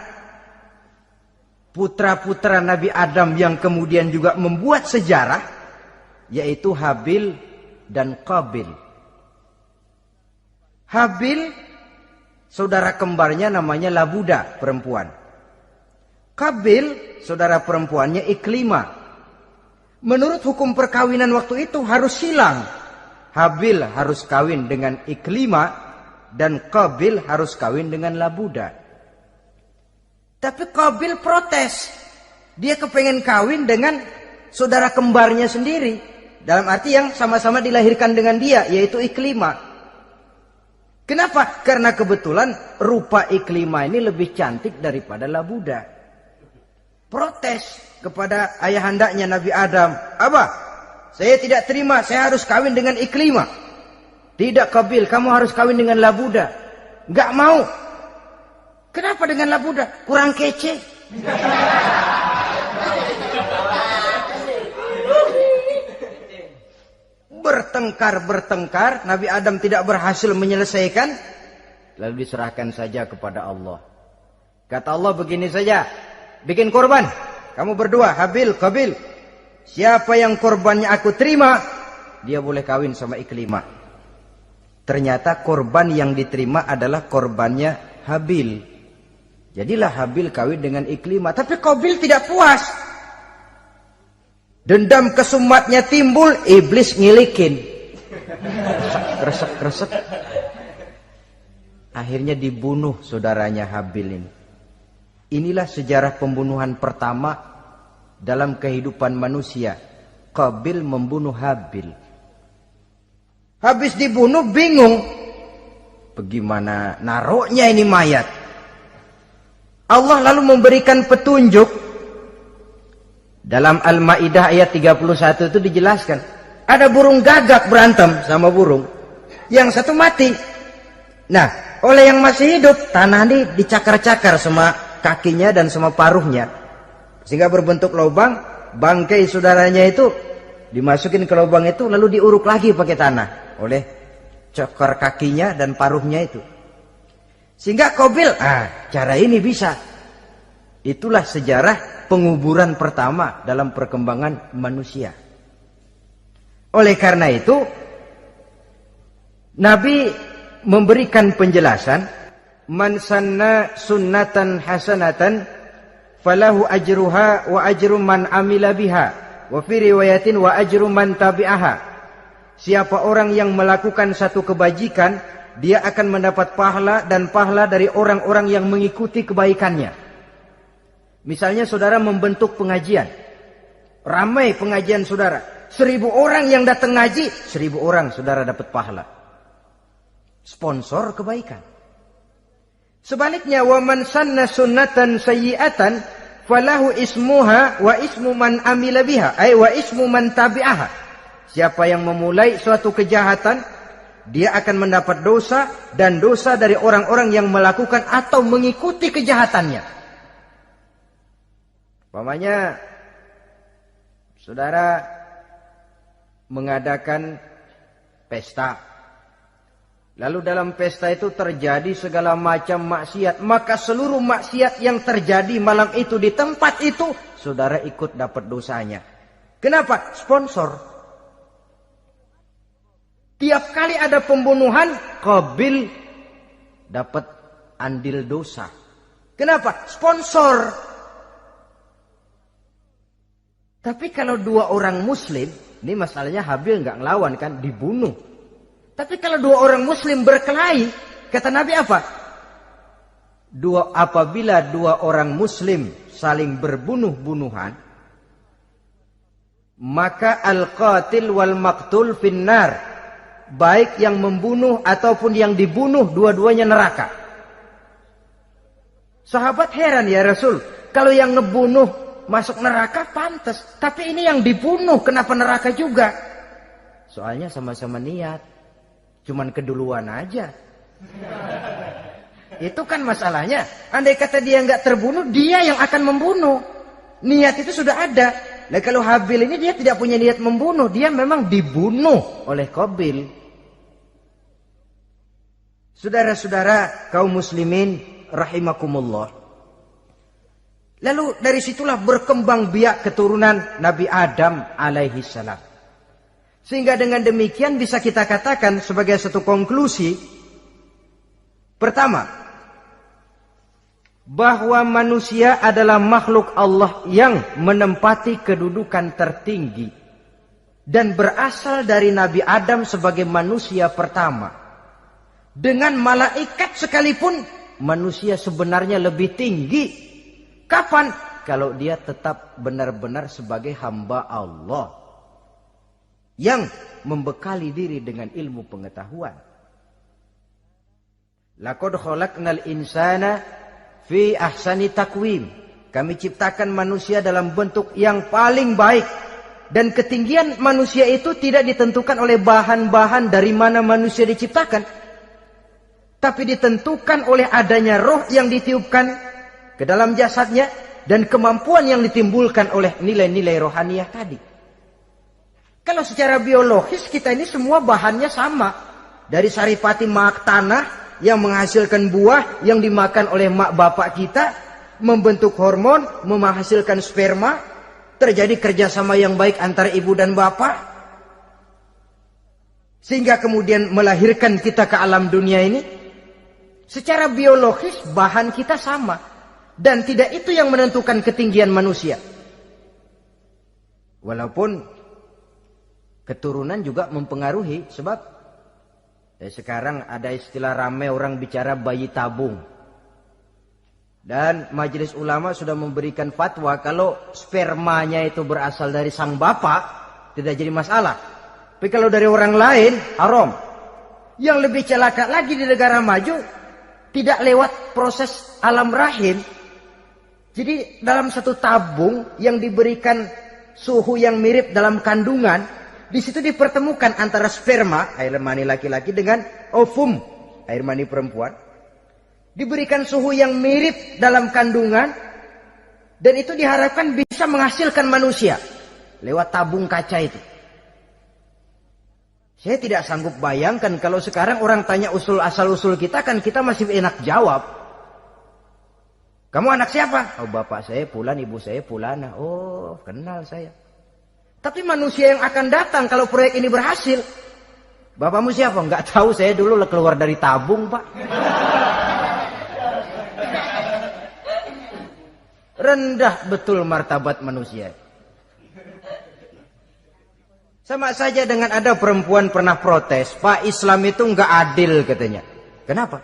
putra-putra Nabi Adam yang kemudian juga membuat sejarah, yaitu Habil dan Qabil. Habil, saudara kembarnya namanya Labuda, perempuan. Qabil, saudara perempuannya Iklimah. Menurut hukum perkawinan waktu itu harus silang. Habil harus kawin dengan Iklimah dan Qabil harus kawin dengan Labuda. Tapi Qabil protes. Dia kepengen kawin dengan saudara kembarnya sendiri. Dalam arti yang sama-sama dilahirkan dengan dia, yaitu Iklimah. Kenapa? Karena kebetulan rupa Iklimah ini lebih cantik daripada Labuda. Protes kepada ayahandanya Nabi Adam. Abah, saya tidak terima, saya harus kawin dengan Iklimah. Tidak Qabil, kamu harus kawin dengan Labuda. Enggak mau. Kenapa dengan Labuda? Kurang kece. Bertengkar, Nabi Adam tidak berhasil menyelesaikan. Lalu diserahkan saja kepada Allah. Kata Allah begini saja, bikin korban. Kamu berdua, Habil, Qabil. Siapa yang korbannya aku terima, dia boleh kawin sama Iklimah. Ternyata korban yang diterima adalah korbannya Habil. Jadilah Habil kawin dengan Iklimah. Tapi Qabil tidak puas. Dendam kesumatnya timbul, iblis ngilikin. Kresek. Akhirnya dibunuh saudaranya Habil ini. Inilah sejarah pembunuhan pertama dalam kehidupan manusia. Qabil membunuh Habil. Habis dibunuh bingung. Bagaimana naruhnya ini mayat? Allah lalu memberikan petunjuk. Dalam Al-Maidah ayat 31 itu dijelaskan. Ada burung gagak berantem sama burung. Yang satu mati. Nah, oleh yang masih hidup, tanah ini dicakar-cakar sama kakinya dan sama paruhnya. Sehingga berbentuk lubang, bangkai saudaranya itu dimasukin ke lubang itu lalu diuruk lagi pakai tanah. Oleh cakar kakinya dan paruhnya itu. Sehingga Qabil, cara ini bisa. Itulah sejarah penguburan pertama dalam perkembangan manusia. Oleh karena itu, Nabi memberikan penjelasan, man sanna sunnatan hasanatan falahu ajruha wa ajru man amila biha wa fi riwayatin wa ajru man tabi'aha. Siapa orang yang melakukan satu kebajikan, dia akan mendapat pahala dan pahala dari orang-orang yang mengikuti kebaikannya. Misalnya saudara membentuk pengajian. Ramai pengajian saudara. 1000 orang yang datang ngaji, 1000 orang saudara dapat pahala. Sponsor kebaikan. Sebaliknya, wa man sanna sunnatan sayyi'atan falahu ismuha wa ismu man amila biha, ay wa ismu man tabi'aha. Siapa yang memulai suatu kejahatan, dia akan mendapat dosa dan dosa dari orang-orang yang melakukan atau mengikuti kejahatannya. Umpamanya, saudara mengadakan pesta. Lalu dalam pesta itu terjadi segala macam maksiat. Maka seluruh maksiat yang terjadi malam itu di tempat itu, saudara ikut dapat dosanya. Kenapa? Sponsor. Tiap kali ada pembunuhan, Qabil dapat andil dosa. Kenapa? Sponsor. Tapi kalau 2 orang muslim, ini masalahnya Habil nggak ngelawan kan, dibunuh. Tapi kalau 2 orang muslim berkelahi, kata Nabi apa? Apabila 2 orang muslim saling berbunuh-bunuhan, maka al-qatil wal maqtul finnar, baik yang membunuh ataupun yang dibunuh dua-duanya neraka. Sahabat heran, ya Rasul, kalau yang ngebunuh masuk neraka pantas, tapi ini yang dibunuh kenapa neraka juga? Soalnya sama-sama niat, cuman keduluan aja. Itu kan masalahnya. Andai kata dia nggak terbunuh, dia yang akan membunuh. Niat itu sudah ada. Nah, kalau Habil ini dia tidak punya niat membunuh, dia memang dibunuh oleh Qabil. Saudara-saudara kaum muslimin rahimakumullah. Lalu dari situlah berkembang biak keturunan Nabi Adam alaihi salam. Sehingga dengan demikian bisa kita katakan sebagai satu konklusi, pertama, bahwa manusia adalah makhluk Allah yang menempati kedudukan tertinggi dan berasal dari Nabi Adam sebagai manusia pertama. Dengan malaikat sekalipun manusia sebenarnya lebih tinggi. Kapan? Kalau dia tetap benar-benar sebagai hamba Allah yang membekali diri dengan ilmu pengetahuan. Laqad khalaqnal insana fi ahsani takwim. Kami ciptakan manusia dalam bentuk yang paling baik. Dan ketinggian manusia itu tidak ditentukan oleh bahan-bahan dari mana manusia diciptakan, tapi ditentukan oleh adanya roh yang ditiupkan ke dalam jasadnya dan kemampuan yang ditimbulkan oleh nilai-nilai rohaniah tadi. Kalau secara biologis kita ini semua bahannya sama. Dari saripati mak tanah yang menghasilkan buah yang dimakan oleh mak bapak kita, membentuk hormon, menghasilkan sperma, terjadi kerjasama yang baik antara ibu dan bapak, sehingga kemudian melahirkan kita ke alam dunia ini. Secara biologis bahan kita sama, dan tidak itu yang menentukan ketinggian manusia. Walaupun keturunan juga mempengaruhi, sebab sekarang ada istilah ramai orang bicara bayi tabung. Dan majelis ulama sudah memberikan fatwa kalau spermanya itu berasal dari sang bapak, tidak jadi masalah. Tapi kalau dari orang lain, haram. Yang lebih celaka lagi di negara maju, tidak lewat proses alam rahim. Jadi dalam satu tabung yang diberikan suhu yang mirip dalam kandungan, di situ dipertemukan antara sperma, air mani laki-laki, dengan ovum, air mani perempuan. Diberikan suhu yang mirip dalam kandungan, dan itu diharapkan bisa menghasilkan manusia lewat tabung kaca itu. Saya tidak sanggup bayangkan kalau sekarang orang tanya asal-usul kita, kan kita masih enak jawab. Kamu anak siapa? Oh, bapak saya Fulan, ibu saya Fulana. Oh, kenal saya. Tapi manusia yang akan datang kalau proyek ini berhasil, bapakmu siapa? Enggak tahu, saya dulu keluar dari tabung, Pak. Rendah betul martabat manusia. Sama saja dengan ada perempuan pernah protes, Pak, Islam itu enggak adil katanya. Kenapa?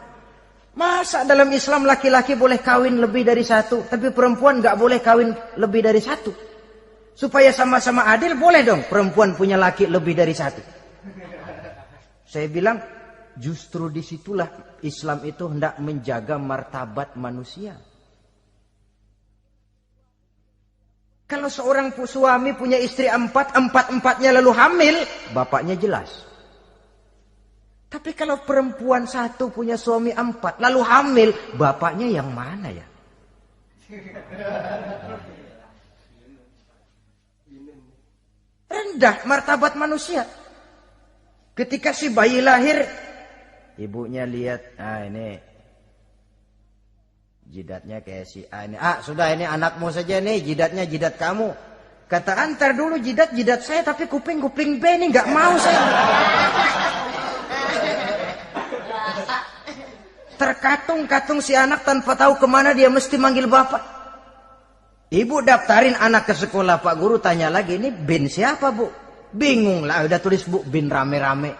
Masa dalam Islam laki-laki boleh kawin lebih dari satu, tapi perempuan enggak boleh kawin lebih dari satu? Supaya sama-sama adil, boleh dong perempuan punya laki lebih dari satu. Saya bilang, justru disitulah Islam itu hendak menjaga martabat manusia. Kalau seorang suami punya istri empat-empatnya lalu hamil, bapaknya jelas. Tapi kalau perempuan satu punya suami 4 lalu hamil, bapaknya yang mana ya? Rendah martabat manusia. Ketika si bayi lahir, ibunya lihat, ini jidatnya kayak si A ini. Sudah, ini anakmu saja nih, jidatnya jidat kamu. Kata, antar dulu jidat saya, tapi kuping B ini nggak mau saya. Terkatung-katung si anak tanpa tahu kemana dia mesti manggil bapak. Ibu daftarin anak ke sekolah, Pak Guru tanya lagi, ini bin siapa, Bu? Bingung lah, udah tulis, Bu, bin rame-rame.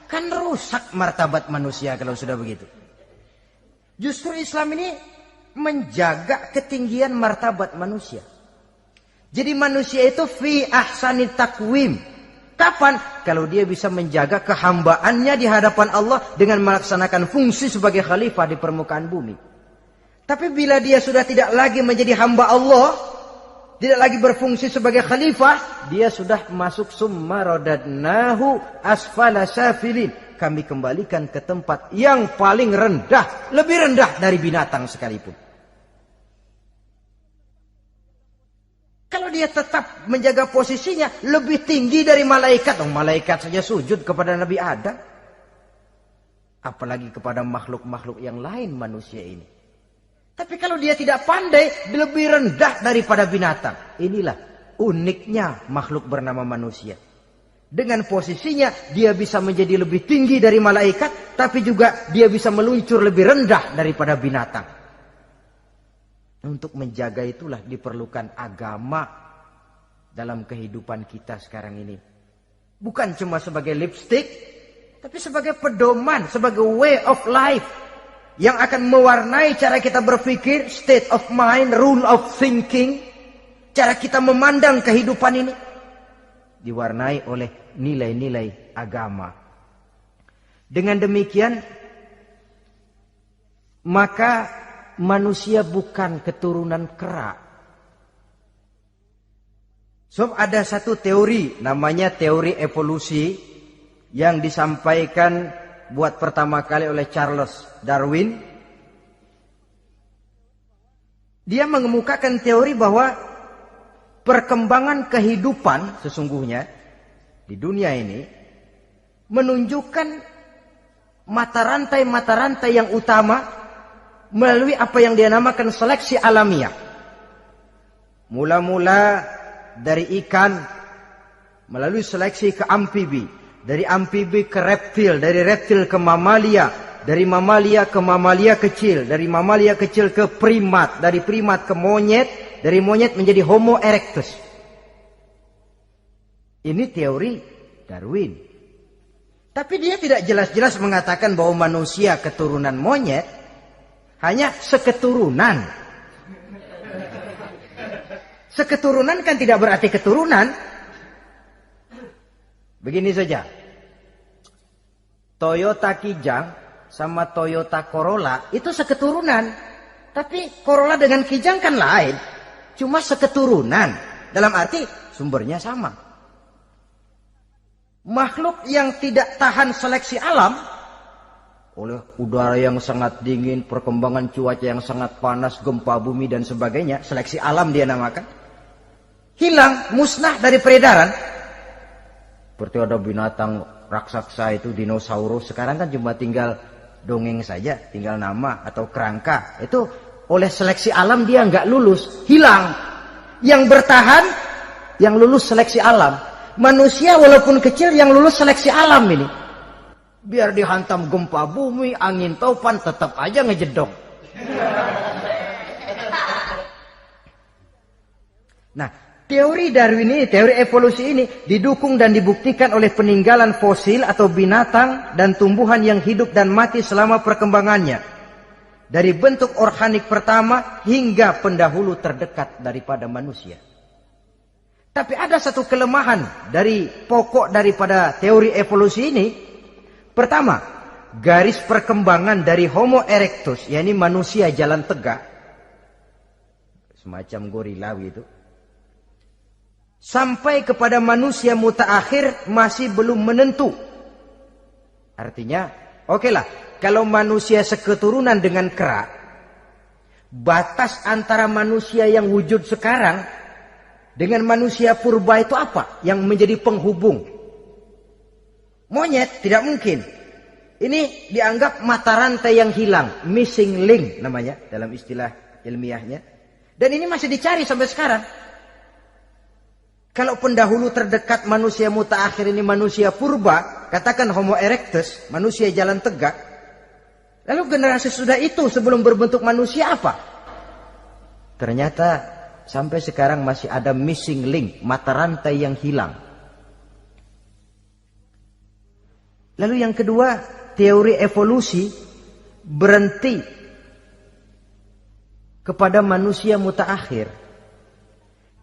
Kan rusak martabat manusia kalau sudah begitu. Justru Islam ini menjaga ketinggian martabat manusia. Jadi manusia itu fi ahsani takwim. Kapan? Kalau dia bisa menjaga kehambaannya di hadapan Allah dengan melaksanakan fungsi sebagai khalifah di permukaan bumi. Tapi bila dia sudah tidak lagi menjadi hamba Allah, tidak lagi berfungsi sebagai khalifah, dia sudah masuk summa radadnahu asfala safilin. Kami kembalikan ke tempat yang paling rendah, lebih rendah dari binatang sekalipun. Kalau dia tetap menjaga posisinya lebih tinggi dari malaikat, malaikat saja sujud kepada Nabi Adam, apalagi kepada makhluk-makhluk yang lain manusia ini. Tapi kalau dia tidak pandai, lebih rendah daripada binatang. Inilah uniknya makhluk bernama manusia. Dengan posisinya dia bisa menjadi lebih tinggi dari malaikat, tapi juga dia bisa meluncur lebih rendah daripada binatang. Untuk menjaga itulah diperlukan agama dalam kehidupan kita sekarang ini. Bukan cuma sebagai lipstick, tapi sebagai pedoman, sebagai way of life yang akan mewarnai cara kita berpikir, state of mind, rule of thinking, cara kita memandang kehidupan ini diwarnai oleh nilai-nilai agama. Dengan demikian, maka manusia bukan keturunan kera. So, ada satu teori namanya teori evolusi yang disampaikan buat pertama kali oleh Charles Darwin. Dia mengemukakan teori bahwa perkembangan kehidupan sesungguhnya di dunia ini menunjukkan mata rantai yang utama melalui apa yang dia namakan seleksi alamiah. Mula-mula dari ikan melalui seleksi ke amfibi, dari amfibi ke reptil, dari reptil ke mamalia, dari mamalia ke mamalia kecil, dari mamalia kecil ke primat, dari primat ke monyet, dari monyet menjadi Homo erectus. Ini teori Darwin. Tapi dia tidak jelas-jelas mengatakan bahwa manusia keturunan monyet, hanya seketurunan. Seketurunan kan tidak berarti keturunan. Begini saja. Toyota Kijang sama Toyota Corolla itu seketurunan. Tapi Corolla dengan Kijang kan lain. Cuma seketurunan. Dalam arti sumbernya sama. Makhluk yang tidak tahan seleksi alam, oleh udara yang sangat dingin, perkembangan cuaca yang sangat panas, gempa bumi dan sebagainya, seleksi alam dia namakan, hilang, musnah dari peredaran. Seperti ada binatang raksasa itu dinosaurus, sekarang kan cuma tinggal dongeng saja, tinggal nama atau kerangka. Itu oleh seleksi alam dia nggak lulus, hilang. Yang bertahan, yang lulus seleksi alam. Manusia walaupun kecil yang lulus seleksi alam ini. Biar dihantam gempa bumi, angin topan, tetap aja ngejedok. Nah, teori Darwin ini, teori evolusi ini didukung dan dibuktikan oleh peninggalan fosil atau binatang dan tumbuhan yang hidup dan mati selama perkembangannya. Dari bentuk organik pertama hingga pendahulu terdekat daripada manusia. Tapi ada satu kelemahan dari pokok daripada teori evolusi ini. Pertama, garis perkembangan dari Homo erectus, yakni manusia jalan tegak, semacam gorilawi itu, sampai kepada manusia mutaakhir masih belum menentu. Artinya, okelah, kalau manusia seketurunan dengan kera, batas antara manusia yang wujud sekarang dengan manusia purba itu apa? Yang menjadi penghubung. Monyet tidak mungkin. Ini dianggap mata rantai yang hilang, missing link namanya dalam istilah ilmiahnya. Dan ini masih dicari sampai sekarang. Kalau pendahulu terdekat manusia mutaakhir ini manusia purba, katakan Homo erectus, manusia jalan tegak. Lalu generasi sudah itu sebelum berbentuk manusia apa? Ternyata sampai sekarang masih ada missing link, mata rantai yang hilang. Lalu yang kedua, teori evolusi berhenti kepada manusia mutaakhir.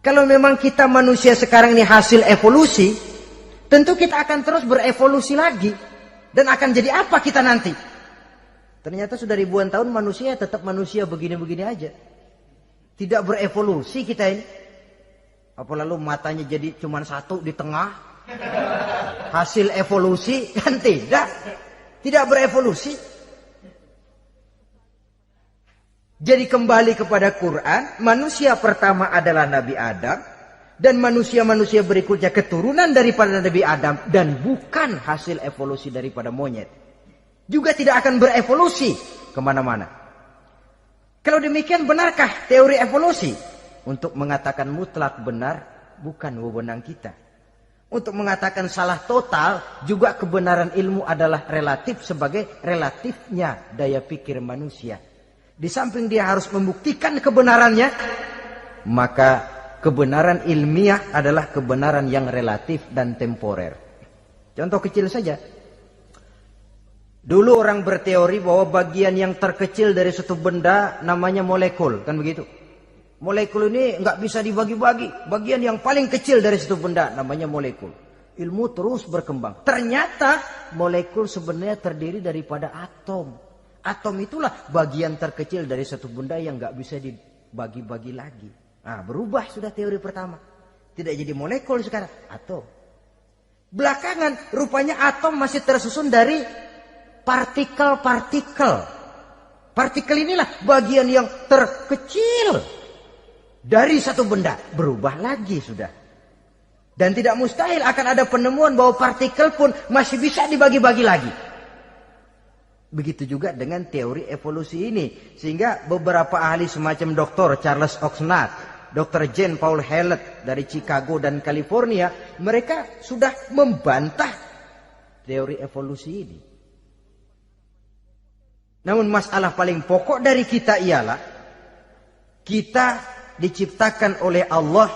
Kalau memang kita manusia sekarang ini hasil evolusi, tentu kita akan terus berevolusi lagi. Dan akan jadi apa kita nanti? Ternyata sudah ribuan tahun manusia tetap manusia begini-begini aja. Tidak berevolusi kita ini. Apa lalu matanya jadi cuma satu di tengah? Hasil evolusi? Kan tidak. Tidak berevolusi. Jadi kembali kepada Quran, manusia pertama adalah Nabi Adam. Dan manusia-manusia berikutnya keturunan daripada Nabi Adam. Dan bukan hasil evolusi daripada monyet. Juga tidak akan berevolusi kemana-mana. Kalau demikian benarkah teori evolusi? Untuk mengatakan mutlak benar, bukan wewenang kita. Untuk mengatakan salah total, juga kebenaran ilmu adalah relatif sebagai relatifnya daya pikir manusia. Di samping dia harus membuktikan kebenarannya, maka kebenaran ilmiah adalah kebenaran yang relatif dan temporer. Contoh kecil saja. Dulu orang berteori bahwa bagian yang terkecil dari suatu benda namanya molekul, kan begitu? Molekul ini nggak bisa dibagi-bagi. Bagian yang paling kecil dari suatu benda namanya molekul. Ilmu terus berkembang. Ternyata molekul sebenarnya terdiri daripada atom. Atom itulah bagian terkecil dari satu benda yang nggak bisa dibagi-bagi lagi. Nah, berubah sudah teori pertama. Tidak jadi molekul sekarang, atom. Belakangan rupanya atom masih tersusun dari partikel-partikel. Partikel inilah bagian yang terkecil dari satu benda. Berubah lagi sudah. Dan tidak mustahil akan ada penemuan bahwa partikel pun masih bisa dibagi-bagi lagi. Begitu juga dengan teori evolusi ini. Sehingga beberapa ahli semacam Dr. Charles Oxnard, Dr. Jane Paul Hallett dari Chicago dan California, mereka sudah membantah teori evolusi ini. Namun masalah paling pokok dari kita ialah kita diciptakan oleh Allah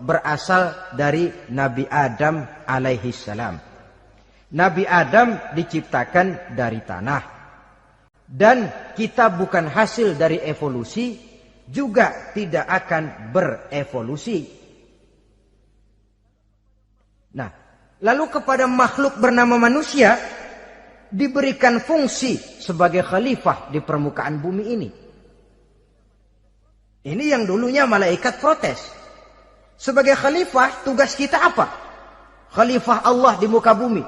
berasal dari Nabi Adam alaihi salam. Nabi Adam diciptakan dari tanah. Dan kita bukan hasil dari evolusi, juga tidak akan berevolusi. Nah, lalu kepada makhluk bernama manusia diberikan fungsi sebagai khalifah di permukaan bumi ini. Ini yang dulunya malaikat protes. Sebagai khalifah, tugas kita apa? Khalifah Allah di muka bumi.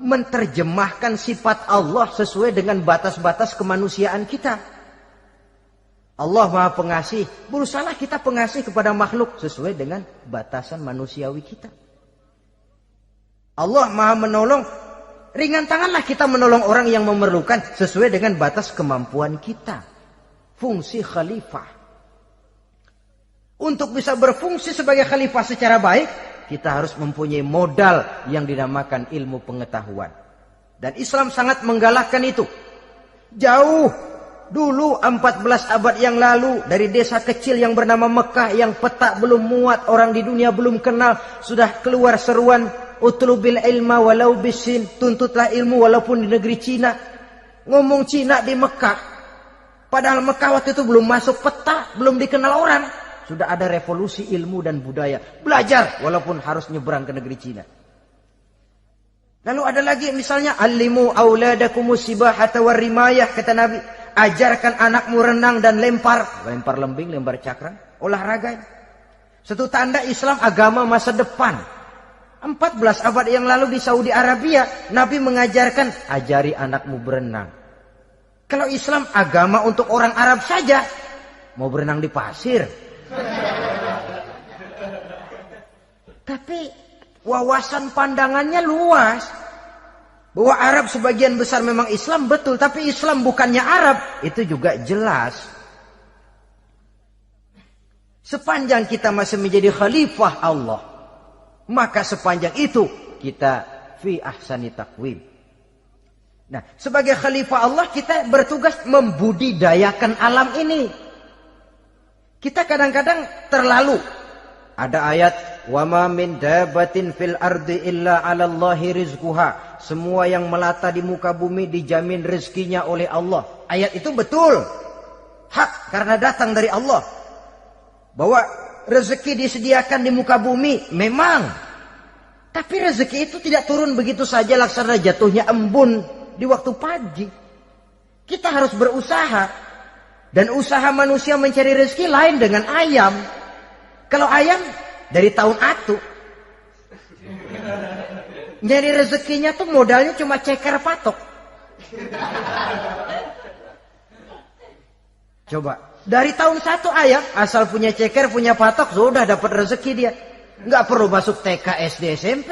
Menerjemahkan sifat Allah sesuai dengan batas-batas kemanusiaan kita. Allah Maha Pengasih, berusahalah kita pengasih kepada makhluk sesuai dengan batasan manusiawi kita. Allah Maha Menolong, ringan tanganlah kita menolong orang yang memerlukan sesuai dengan batas kemampuan kita. Fungsi khalifah. Untuk bisa berfungsi sebagai khalifah secara baik, kita harus mempunyai modal yang dinamakan ilmu pengetahuan. Dan Islam sangat menggalakkan itu. Jauh dulu 14 abad yang lalu, dari desa kecil yang bernama Mekah yang peta belum muat, orang di dunia belum kenal, sudah keluar seruan utlubil ilma walau bisin, tuntutlah ilmu walaupun di negeri Cina. Ngomong Cina di Mekah, padahal Mekah waktu itu belum masuk peta, belum dikenal orang. Sudah ada revolusi ilmu dan budaya. Belajar walaupun harus nyebrang ke negeri Cina. Lalu ada lagi misalnya allimu auladakumus sibahata warrimayah, kata Nabi. Ajarkan anakmu renang dan lempar lembing, lempar cakram, olahraga. Satu tanda Islam agama masa depan. 14 abad yang lalu di Saudi Arabia, Nabi mengajarkan ajari anakmu berenang. Kalau Islam agama untuk orang Arab saja, mau berenang di pasir. Tapi wawasan pandangannya luas. Bahwa Arab sebagian besar memang Islam, betul. Tapi Islam bukannya Arab, itu juga jelas. Sepanjang kita masih menjadi khalifah Allah, maka sepanjang itu kita fi ahsani taqwim. Nah, sebagai khalifah Allah kita bertugas membudidayakan alam ini. Kita kadang-kadang terlalu. Ada ayat, wa ma min dabatin fil ardi illa 'alallahi rizquha. Semua yang melata di muka bumi dijamin rezekinya oleh Allah. Ayat itu betul. hak karena datang dari Allah. Bahwa rezeki disediakan di muka bumi, memang. Tapi rezeki itu tidak turun begitu saja laksana jatuhnya embun di waktu pagi. Kita harus berusaha. Dan usaha manusia mencari rezeki lain dengan ayam. Kalau ayam dari tahun atu. Nyari rezekinya tuh modalnya cuma ceker patok. Coba, dari tahun 1 ayam, asal punya ceker, punya patok, sudah dapat rezeki dia. Nggak perlu masuk TK, SD, SMP.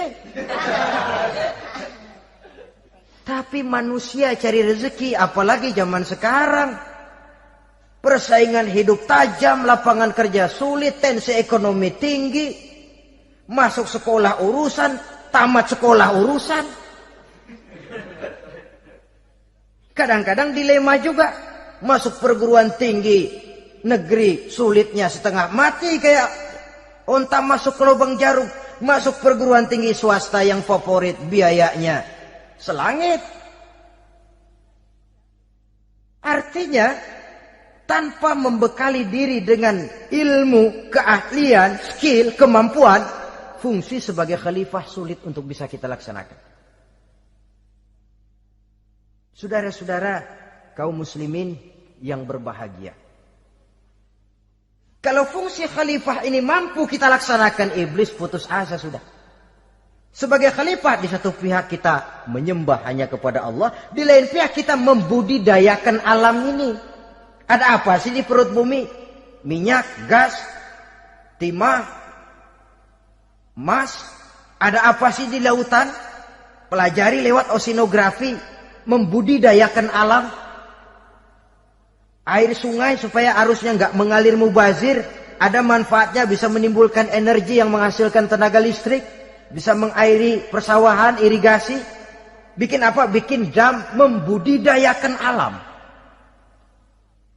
Tapi manusia cari rezeki, apalagi zaman sekarang. Persaingan hidup tajam, lapangan kerja sulit, tensi ekonomi tinggi. Masuk sekolah urusan, tamat sekolah urusan. Kadang-kadang dilema juga. Masuk perguruan tinggi negeri sulitnya setengah mati kayak onta masuk ke lubang jarum. Masuk perguruan tinggi swasta yang favorit biayanya selangit. Artinya tanpa membekali diri dengan ilmu, keahlian, skill, kemampuan, fungsi sebagai khalifah sulit untuk bisa kita laksanakan. Saudara-saudara kaum muslimin yang berbahagia. Kalau fungsi khalifah ini mampu kita laksanakan, iblis putus asa sudah. Sebagai khalifah, di satu pihak kita menyembah hanya kepada Allah, di lain pihak kita membudidayakan alam ini. Ada apa sih di perut bumi? Minyak, gas, timah, emas. Ada apa sih di lautan? Pelajari lewat oceanografi, membudidayakan alam. Air sungai supaya arusnya nggak mengalir mubazir, ada manfaatnya, bisa menimbulkan energi yang menghasilkan tenaga listrik, bisa mengairi persawahan, irigasi. Bikin apa? Bikin dam, membudidayakan alam.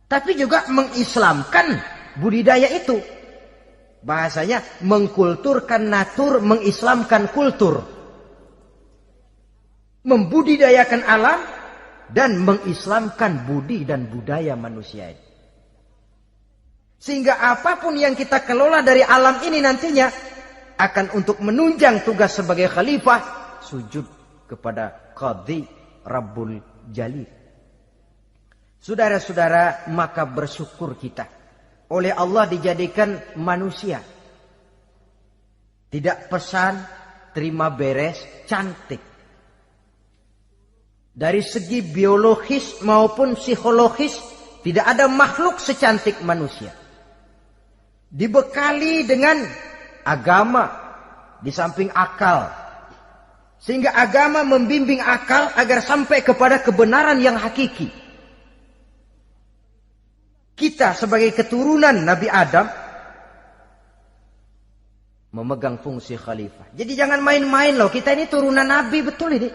Tapi juga mengislamkan budidaya itu. Bahasanya mengkulturkan natur, mengislamkan kultur. Membudidayakan alam dan mengislamkan budi dan budaya manusia ini. Sehingga apapun yang kita kelola dari alam ini nantinya akan untuk menunjang tugas sebagai khalifah, sujud kepada Qadhi Rabbul Jalil. Saudara-saudara, maka bersyukur kita oleh Allah dijadikan manusia. Tidak pesan, terima beres, cantik. Dari segi biologis maupun psikologis, tidak ada makhluk secantik manusia. Dibekali dengan agama di samping akal. Sehingga agama membimbing akal agar sampai kepada kebenaran yang hakiki. Kita sebagai keturunan Nabi Adam memegang fungsi khalifah. Jadi jangan main-main loh, kita ini turunan Nabi, betul ini.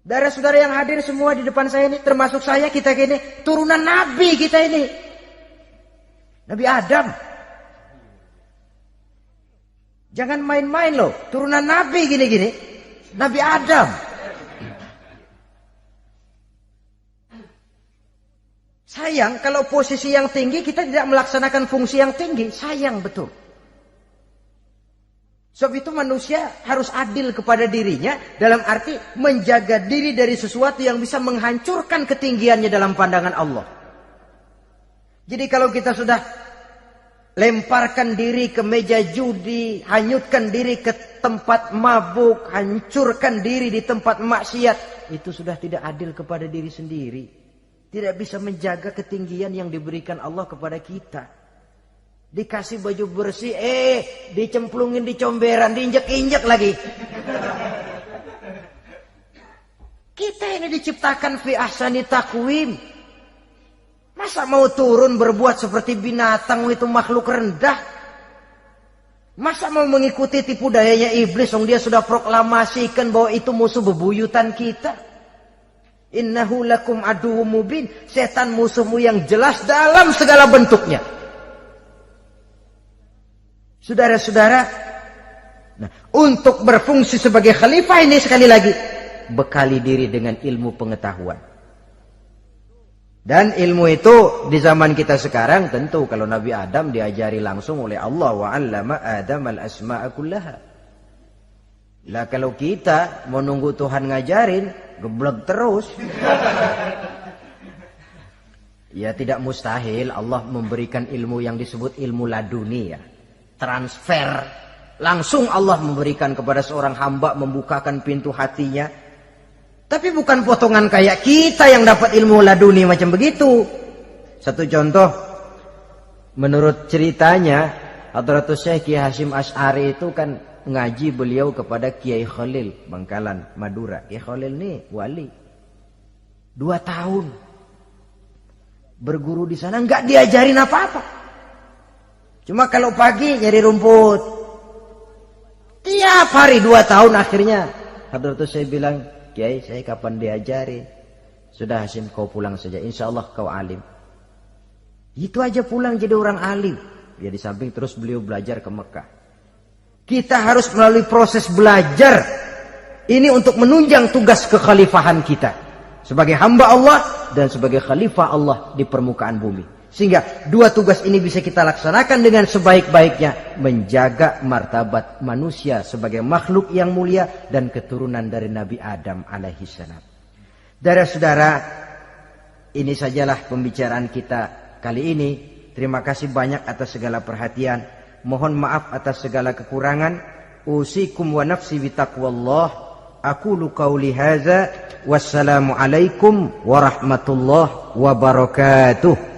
Saudara-saudara yang hadir semua di depan saya ini, termasuk saya, kita ini turunan Nabi, kita ini. Nabi Adam. Jangan main-main loh, turunan Nabi gini-gini. Nabi Adam. Sayang kalau posisi yang tinggi kita tidak melaksanakan fungsi yang tinggi. Sayang betul. Sebab itu manusia harus adil kepada dirinya, dalam arti menjaga diri dari sesuatu yang bisa menghancurkan ketinggiannya dalam pandangan Allah. Jadi kalau kita sudah lemparkan diri ke meja judi, hanyutkan diri ke tempat mabuk, hancurkan diri di tempat maksiat, itu sudah tidak adil kepada diri sendiri. Tidak bisa menjaga ketinggian yang diberikan Allah kepada kita. Dikasih baju bersih, dicemplungin di comberan, diinjek-injek lagi. Kita ini diciptakan fi ahsani taqwim. Masa mau turun berbuat seperti binatang, itu makhluk rendah? Masa mau mengikuti tipu dayanya iblis, yang dia sudah proklamasikan bahwa itu musuh bebuyutan kita? Innahu lakum aduwwum mubin. Setan musuhmu yang jelas dalam segala bentuknya. Saudara-saudara, nah, untuk berfungsi sebagai khalifah ini sekali lagi, bekali diri dengan ilmu pengetahuan. Dan ilmu itu di zaman kita sekarang tentu kalau Nabi Adam diajari langsung oleh Allah, wa 'allama Adam al-asma'a kullaha. Lah kalau kita mau nunggu Tuhan ngajarin, geblek terus. Ya tidak mustahil Allah memberikan ilmu yang disebut ilmu laduni ya. Transfer. Langsung Allah memberikan kepada seorang hamba, membukakan pintu hatinya. Tapi bukan potongan kayak kita yang dapat ilmu laduni macam begitu. Satu contoh, menurut ceritanya, Hadratus Syekh Kiai Hasyim Asy'ari itu kan ngaji beliau kepada Kiai Khalil Bangkalan, Madura. Kiai Khalil ini wali. 2 tahun berguru di sana, nggak diajarin apa-apa. Cuma kalau pagi nyari rumput. Tiap hari 2 tahun akhirnya Hadratus Syekh bilang, Kiai, saya kapan diajari? Sudah Hasyim, kau pulang saja. Insya Allah kau alim. Itu aja pulang jadi orang alim. Ya di samping terus beliau belajar ke Mekah. Kita harus melalui proses belajar. Ini untuk menunjang tugas kekhalifahan kita. Sebagai hamba Allah dan sebagai khalifah Allah di permukaan bumi. Sehingga 2 tugas ini bisa kita laksanakan dengan sebaik-baiknya. Menjaga martabat manusia sebagai makhluk yang mulia dan keturunan dari Nabi Adam alaihissalam. Saudara-saudara, ini sajalah pembicaraan kita kali ini. Terima kasih banyak atas segala perhatian. Mohon maaf atas segala kekurangan. Usikum wa nafsi bitaqwallah. Aqulu qauli hadza. Wassalamualaikum warahmatullahi wabarakatuh.